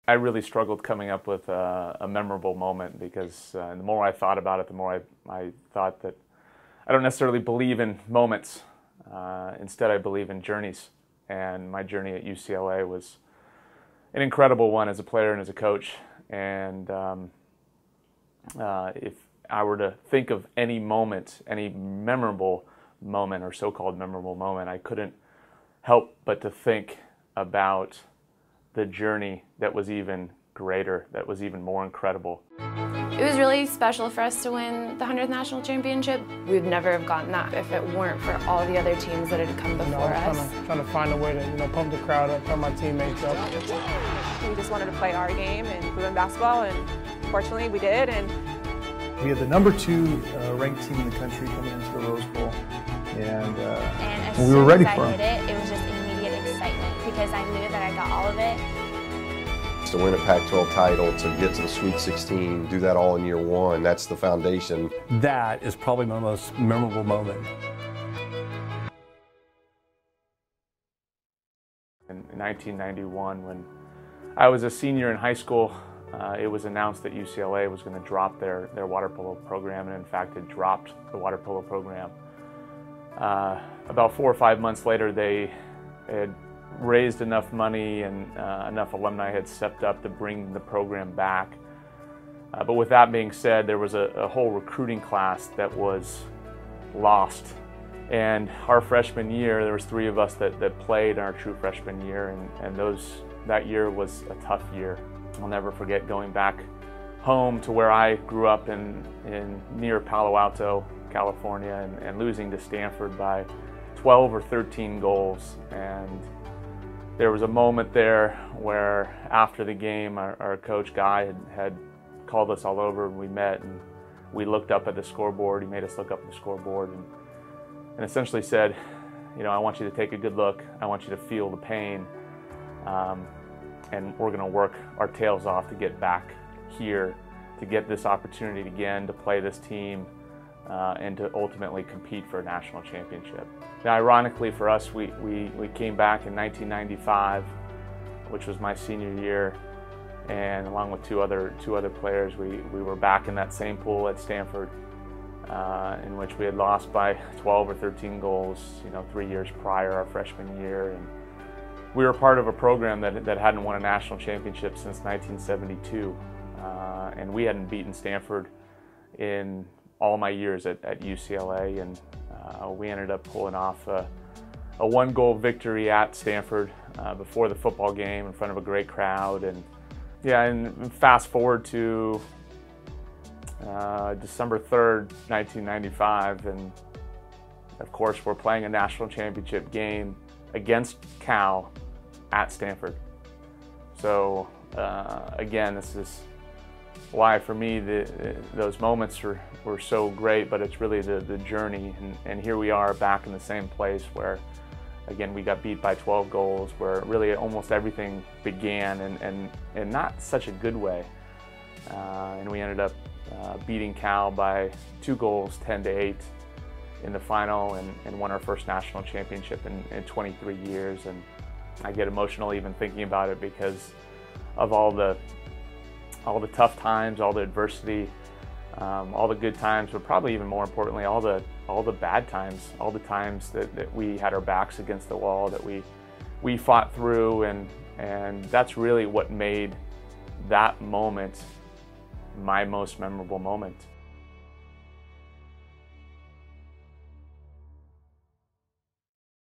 I really struggled coming up with a memorable moment because the more I thought about it, the more I thought that I don't necessarily believe in moments. Instead, I believe in journeys. And my journey at UCLA was an incredible one as a player and as a coach. And if I were to think of any moment, any memorable moment or so-called memorable moment, I couldn't help but to think about the journey that was even greater, that was even more incredible. It was really special for us to win the 100th National Championship. We would never have gotten that if it weren't for all the other teams that had come before us. Trying to find a way to pump the crowd up, pump my teammates up. We just wanted to play our game and Bruin basketball, and fortunately we did. And we had the #2 ranked team in the country coming into the Rose Bowl, and as we were ready for it. It was just immediate excitement because I knew that I got all of it. To win a Pac-12 title, to get to the Sweet 16, do that all in year one, that's the foundation. That is probably my most memorable moment. In 1991, when I was a senior in high school, it was announced that UCLA was going to drop their water polo program, and in fact it dropped the water polo program. About 4 or 5 months later, they had raised enough money and enough alumni had stepped up to bring the program back. But with that being said, there was a whole recruiting class that was lost. And our freshman year, there was 3 of us that played our true freshman year, and that year was a tough year. I'll never forget going back home to where I grew up in near Palo Alto, California, and losing to Stanford by 12 or 13 goals. And there was a moment there where after the game, our coach Guy had called us all over, and we met and we looked up at the scoreboard. He made us look up at the scoreboard and essentially said, I want you to take a good look. I want you to feel the pain. And we're going to work our tails off to get back here, to get this opportunity again to play this team and to ultimately compete for a national championship. Now, ironically for us, we came back in 1995, which was my senior year, and along with two other players, we were back in that same pool at Stanford, in which we had lost by 12 or 13 goals, 3 years prior, our freshman year. And we were part of a program that hadn't won a national championship since 1972, and we hadn't beaten Stanford in all my years at UCLA, and we ended up pulling off a 1-goal victory at Stanford before the football game in front of a great crowd. And fast forward to December 3rd, 1995, and of course we're playing a national championship game against Cal at Stanford. So again, this is why for me those moments were so great, but it's really the journey. And here we are back in the same place where, again, we got beat by 12 goals, where really almost everything began, and not such a good way. And we ended up beating Cal by 2 goals, 10-8 in the final, and won our first national championship in 23 years. And I get emotional even thinking about it because of all the tough times, all the adversity, all the good times, but probably even more importantly, all the bad times, all the times that we had our backs against the wall, that we fought through, and that's really what made that moment my most memorable moment.